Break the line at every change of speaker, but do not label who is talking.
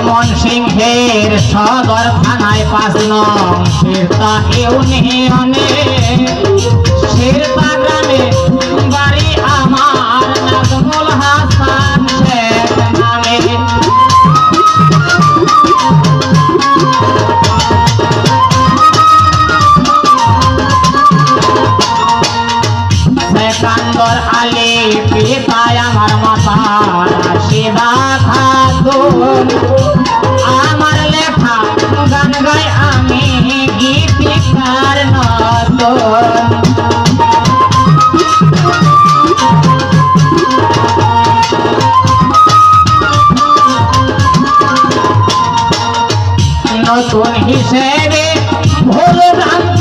ময়মনসিংহের সদর থানায় 5 নং শিরতা ইউনিয়নে শিরতা গ্রামে বাড়ি আমার নাজমুল হাসান শেখ নামে। সেকান্দর আলী পিতায় আমার মাতা রাশিদা খাতুন। আমার লেখা গান গাই আমি গীতিকার নতুন। নতুন হিসেবে ভুল ভ্রান্তি